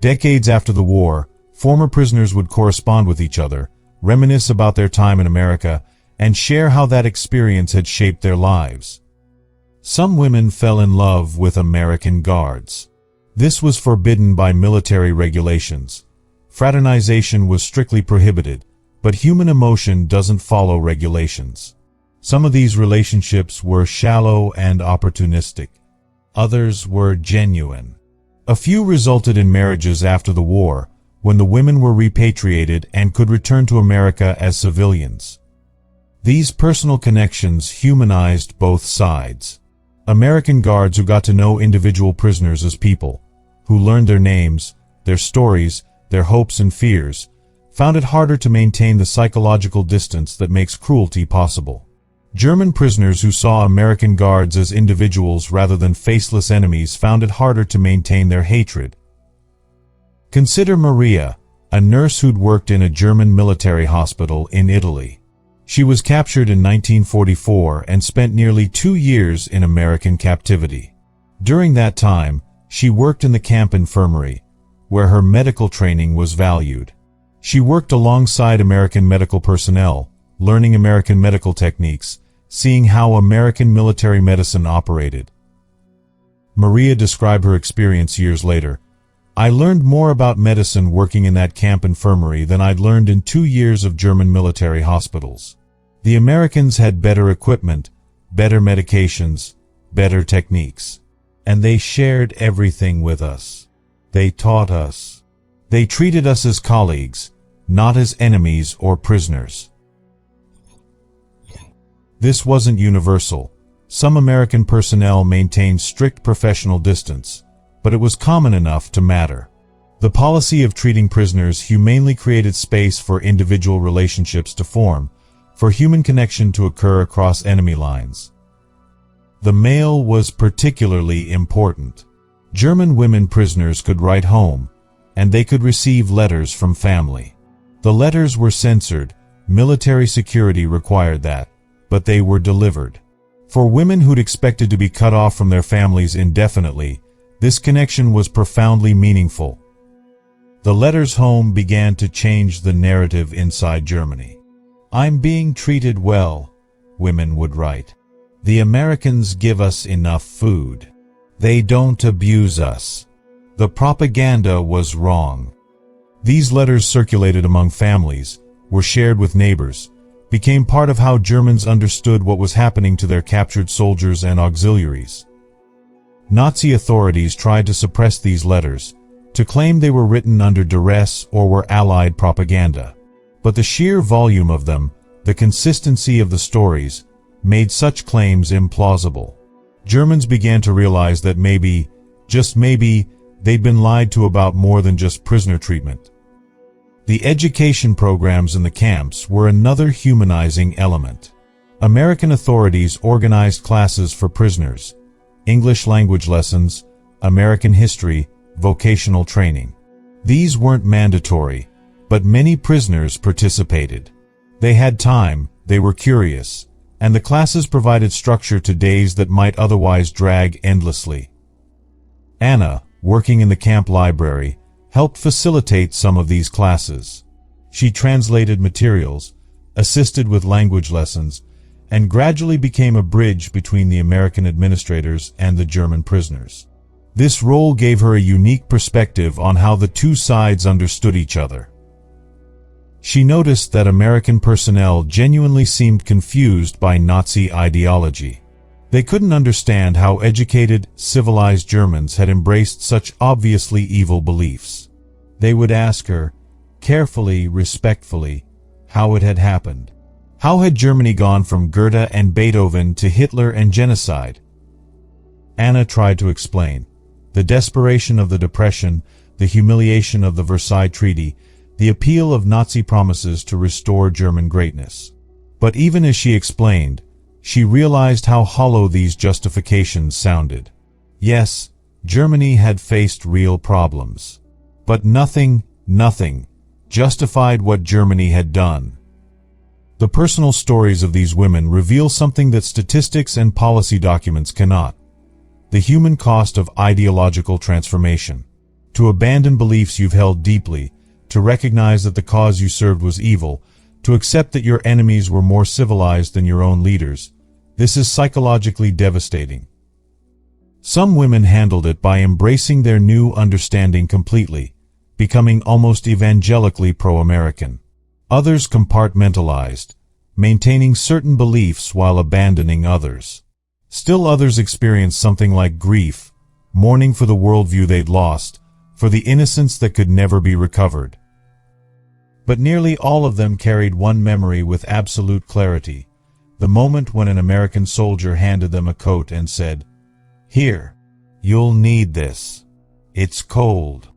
Decades after the war, former prisoners would correspond with each other, reminisce about their time in America, and share how that experience had shaped their lives. Some women fell in love with American guards. This was forbidden by military regulations. Fraternization was strictly prohibited, but human emotion doesn't follow regulations. Some of these relationships were shallow and opportunistic. Others were genuine. A few resulted in marriages after the war, when the women were repatriated and could return to America as civilians. These personal connections humanized both sides. American guards who got to know individual prisoners as people, who learned their names, their stories, their hopes and fears, found it harder to maintain the psychological distance that makes cruelty possible. German prisoners who saw American guards as individuals rather than faceless enemies found it harder to maintain their hatred. Consider Maria, a nurse who'd worked in a German military hospital in Italy. She was captured in 1944 and spent nearly 2 years in American captivity. During that time, she worked in the camp infirmary, where her medical training was valued. She worked alongside American medical personnel, learning American medical techniques, seeing how American military medicine operated. Maria described her experience years later. "I learned more about medicine working in that camp infirmary than I'd learned in 2 years of German military hospitals. The Americans had better equipment, better medications, better techniques. And they shared everything with us. They taught us. They treated us as colleagues, not as enemies or prisoners." This wasn't universal. Some American personnel maintained strict professional distance, but it was common enough to matter. The policy of treating prisoners humanely created space for individual relationships to form, for human connection to occur across enemy lines. The mail was particularly important. German women prisoners could write home, and they could receive letters from family. The letters were censored, military security required that, but they were delivered. For women who'd expected to be cut off from their families indefinitely, this connection was profoundly meaningful. The letters home began to change the narrative inside Germany. "I'm being treated well," women would write. "The Americans give us enough food. They don't abuse us. The propaganda was wrong." These letters circulated among families, were shared with neighbors, became part of how Germans understood what was happening to their captured soldiers and auxiliaries. Nazi authorities tried to suppress these letters, to claim they were written under duress or were Allied propaganda. But the sheer volume of them, the consistency of the stories, made such claims implausible. Germans began to realize that maybe, just maybe, they'd been lied to about more than just prisoner treatment. The education programs in the camps were another humanizing element. American authorities organized classes for prisoners, English language lessons, American history, vocational training. These weren't mandatory, but many prisoners participated. They had time, they were curious, and the classes provided structure to days that might otherwise drag endlessly. Anna, working in the camp library, helped facilitate some of these classes. She translated materials, assisted with language lessons, and gradually became a bridge between the American administrators and the German prisoners. This role gave her a unique perspective on how the two sides understood each other. She noticed that American personnel genuinely seemed confused by Nazi ideology. They couldn't understand how educated, civilized Germans had embraced such obviously evil beliefs. They would ask her, carefully, respectfully, how it had happened. How had Germany gone from Goethe and Beethoven to Hitler and genocide? Anna tried to explain. The desperation of the Depression, the humiliation of the Versailles Treaty, the appeal of Nazi promises to restore German greatness. But even as she explained, she realized how hollow these justifications sounded. Yes, Germany had faced real problems. But nothing justified what Germany had done. The personal stories of these women reveal something that statistics and policy documents cannot. The human cost of ideological transformation. To abandon beliefs you've held deeply, to recognize that the cause you served was evil, to accept that your enemies were more civilized than your own leaders. This is psychologically devastating. Some women handled it by embracing their new understanding completely, becoming almost evangelically pro-American. Others compartmentalized, maintaining certain beliefs while abandoning others. Still others experienced something like grief, mourning for the worldview they'd lost, for the innocence that could never be recovered. But nearly all of them carried one memory with absolute clarity, the moment when an American soldier handed them a coat and said, "Here, you'll need this. It's cold."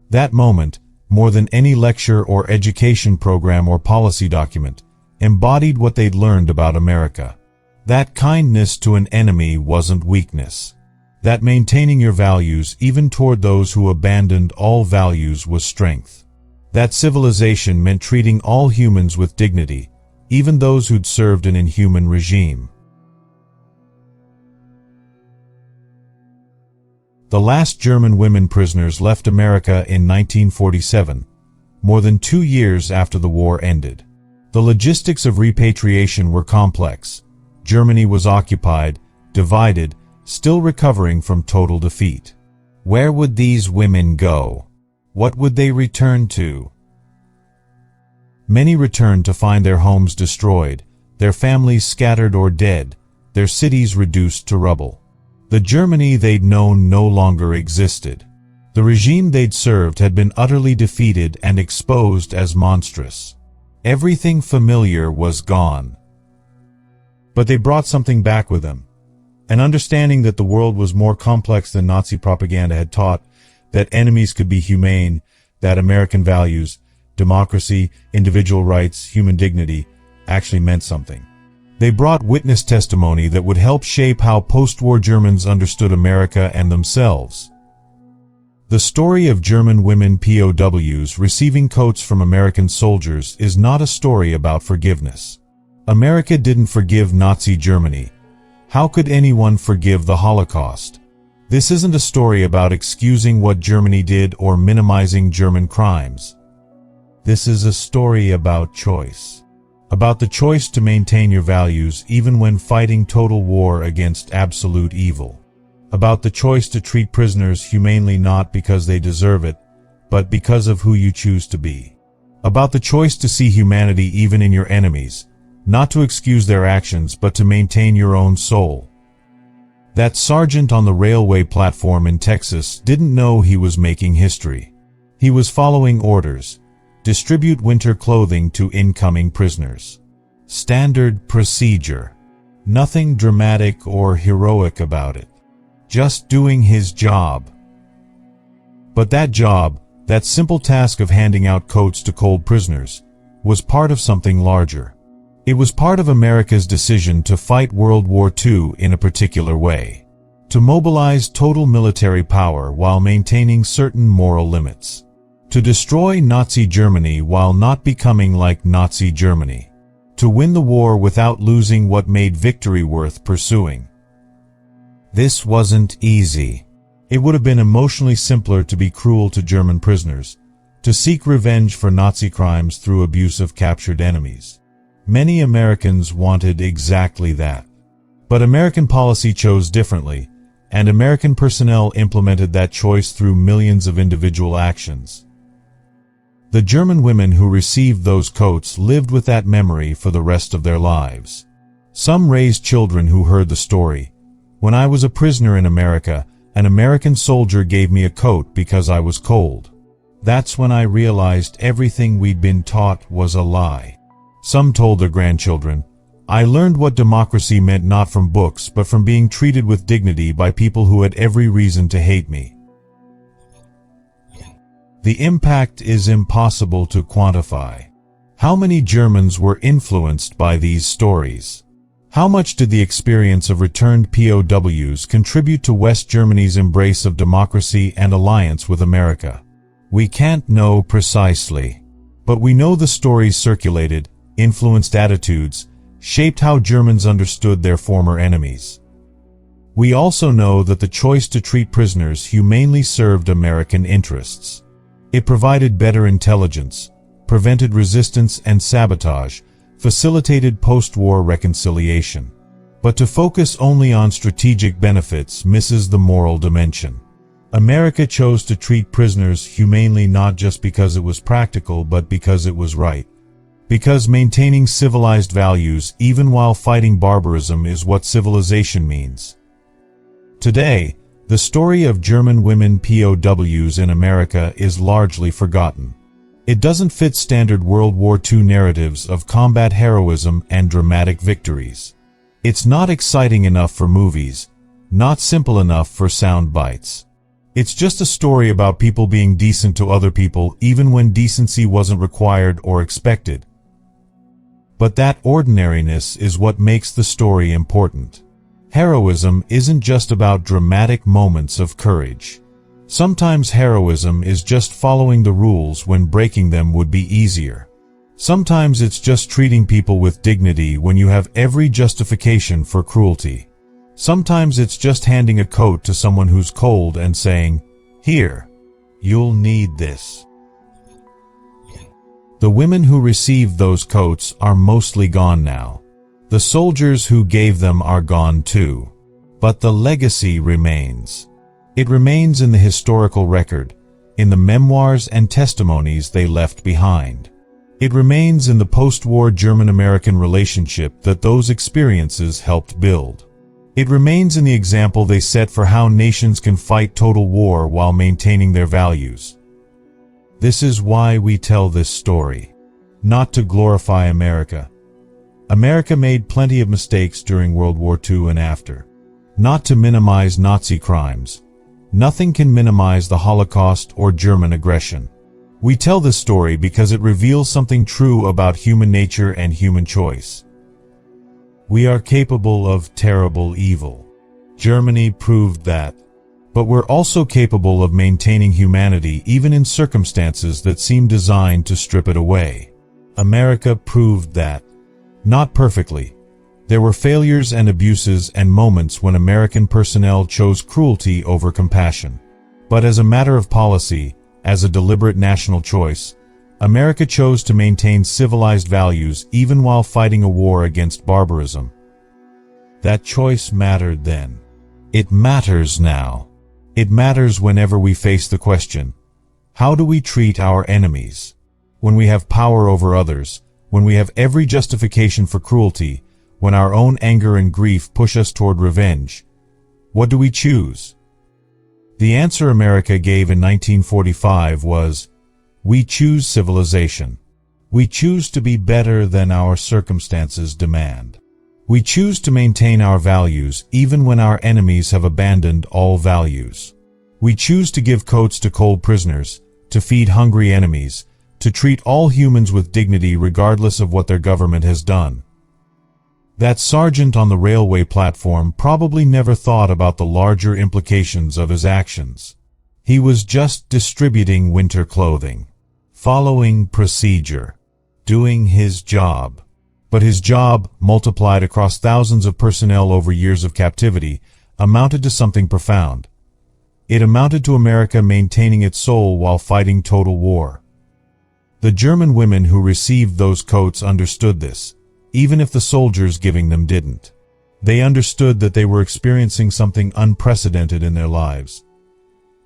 That moment, more than any lecture or education program or policy document, embodied what they'd learned about America. That kindness to an enemy wasn't weakness. That maintaining your values even toward those who abandoned all values was strength. That civilization meant treating all humans with dignity, even those who'd served an inhuman regime. The last German women prisoners left America in 1947, more than 2 years after the war ended. The logistics of repatriation were complex. Germany was occupied, divided, still recovering from total defeat. Where would these women go? What would they return to? Many returned to find their homes destroyed, their families scattered or dead, their cities reduced to rubble. The Germany they'd known no longer existed. The regime they'd served had been utterly defeated and exposed as monstrous. Everything familiar was gone. But they brought something back with them. An understanding that the world was more complex than Nazi propaganda had taught, that enemies could be humane, that American values, democracy, individual rights, human dignity, actually meant something. They brought witness testimony that would help shape how post-war Germans understood America and themselves. The story of German women POWs receiving coats from American soldiers is not a story about forgiveness. America didn't forgive Nazi Germany. How could anyone forgive the Holocaust? This isn't a story about excusing what Germany did or minimizing German crimes. This is a story about choice. About the choice to maintain your values even when fighting total war against absolute evil. About the choice to treat prisoners humanely not because they deserve it, but because of who you choose to be. About the choice to see humanity even in your enemies, not to excuse their actions but to maintain your own soul. That sergeant on the railway platform in Texas didn't know he was making history. He was following orders. Distribute winter clothing to incoming prisoners. Standard procedure. Nothing dramatic or heroic about it. Just doing his job. But that job, that simple task of handing out coats to cold prisoners, was part of something larger. It was part of America's decision to fight World War II in a particular way. To mobilize total military power while maintaining certain moral limits. To destroy Nazi Germany while not becoming like Nazi Germany. To win the war without losing what made victory worth pursuing. This wasn't easy. It would have been emotionally simpler to be cruel to German prisoners, to seek revenge for Nazi crimes through abuse of captured enemies. Many Americans wanted exactly that. But American policy chose differently, and American personnel implemented that choice through millions of individual actions. The German women who received those coats lived with that memory for the rest of their lives. Some raised children who heard the story, When I was a prisoner in America, an American soldier gave me a coat because I was cold. That's when I realized everything we'd been taught was a lie. Some told their grandchildren, I learned what democracy meant not from books but from being treated with dignity by people who had every reason to hate me. The impact is impossible to quantify. How many Germans were influenced by these stories? How much did the experience of returned POWs contribute to West Germany's embrace of democracy and alliance with America? We can't know precisely, but we know the stories circulated, influenced attitudes, shaped how Germans understood their former enemies. We also know that the choice to treat prisoners humanely served American interests. It provided better intelligence, prevented resistance and sabotage, facilitated post-war reconciliation. But to focus only on strategic benefits misses the moral dimension. America chose to treat prisoners humanely not just because it was practical but because it was right. Because maintaining civilized values even while fighting barbarism is what civilization means. Today, the story of German women POWs in America is largely forgotten. It doesn't fit standard World War II narratives of combat heroism and dramatic victories. It's not exciting enough for movies, not simple enough for sound bites. It's just a story about people being decent to other people even when decency wasn't required or expected. But that ordinariness is what makes the story important. Heroism isn't just about dramatic moments of courage. Sometimes heroism is just following the rules when breaking them would be easier. Sometimes it's just treating people with dignity when you have every justification for cruelty. Sometimes it's just handing a coat to someone who's cold and saying, "Here, you'll need this." The women who received those coats are mostly gone now. The soldiers who gave them are gone too. But the legacy remains. It remains in the historical record, in the memoirs and testimonies they left behind. It remains in the post-war German-American relationship that those experiences helped build. It remains in the example they set for how nations can fight total war while maintaining their values. This is why we tell this story. Not to glorify America. America made plenty of mistakes during World War II and after. Not to minimize Nazi crimes. Nothing can minimize the Holocaust or German aggression. We tell this story because it reveals something true about human nature and human choice. We are capable of terrible evil. Germany proved that. But we're also capable of maintaining humanity even in circumstances that seem designed to strip it away. America proved that. Not perfectly. There were failures and abuses and moments when American personnel chose cruelty over compassion. But as a matter of policy, as a deliberate national choice, America chose to maintain civilized values even while fighting a war against barbarism. That choice mattered then. It matters now. It matters whenever we face the question, how do we treat our enemies? When we have power over others, when we have every justification for cruelty, when our own anger and grief push us toward revenge, what do we choose? The answer America gave in 1945 was, we choose civilization. We choose to be better than our circumstances demand. We choose to maintain our values even when our enemies have abandoned all values. We choose to give coats to cold prisoners, to feed hungry enemies, to treat all humans with dignity regardless of what their government has done. That sergeant on the railway platform probably never thought about the larger implications of his actions. He was just distributing winter clothing, following procedure, doing his job. But his job, multiplied across thousands of personnel over years of captivity, amounted to something profound. It amounted to America maintaining its soul while fighting total war. The German women who received those coats understood this, even if the soldiers giving them didn't. They understood that they were experiencing something unprecedented in their lives.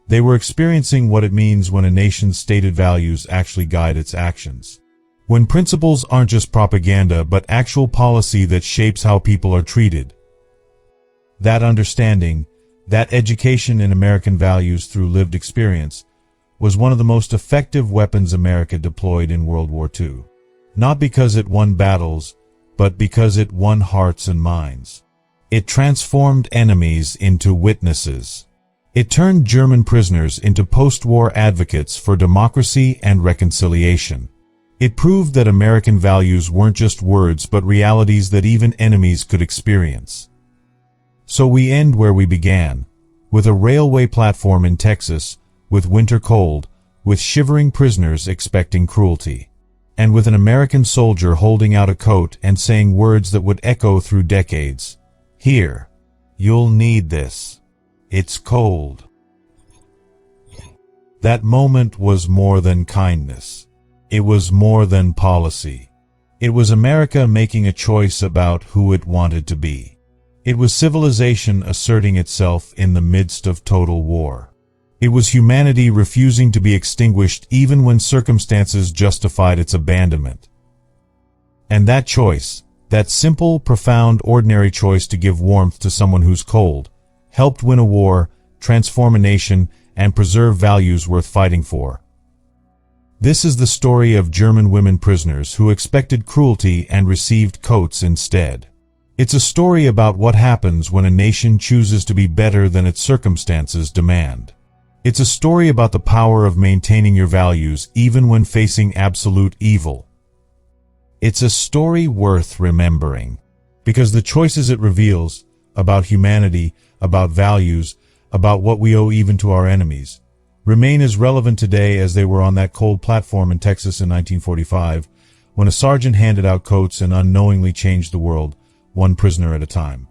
They were experiencing what it means when a nation's stated values actually guide its actions. When principles aren't just propaganda but actual policy that shapes how people are treated. That understanding, that education in American values through lived experience, was one of the most effective weapons America deployed in World War II. Not because it won battles, but because it won hearts and minds. It transformed enemies into witnesses. It turned German prisoners into post-war advocates for democracy and reconciliation. It proved that American values weren't just words but realities that even enemies could experience. So we end where we began, with a railway platform in Texas, with winter cold, with shivering prisoners expecting cruelty, and with an American soldier holding out a coat and saying words that would echo through decades. Here, you'll need this. It's cold. That moment was more than kindness. It was more than policy. It was America making a choice about who it wanted to be. It was civilization asserting itself in the midst of total war. It was humanity refusing to be extinguished even when circumstances justified its abandonment. And that choice, that simple, profound, ordinary choice to give warmth to someone who's cold, helped win a war, transform a nation, and preserve values worth fighting for. This is the story of German women prisoners who expected cruelty and received coats instead. It's a story about what happens when a nation chooses to be better than its circumstances demand. It's a story about the power of maintaining your values even when facing absolute evil. It's a story worth remembering, because the choices it reveals about humanity, about values, about what we owe even to our enemies, remain as relevant today as they were on that cold platform in Texas in 1945, when a sergeant handed out coats and unknowingly changed the world, one prisoner at a time.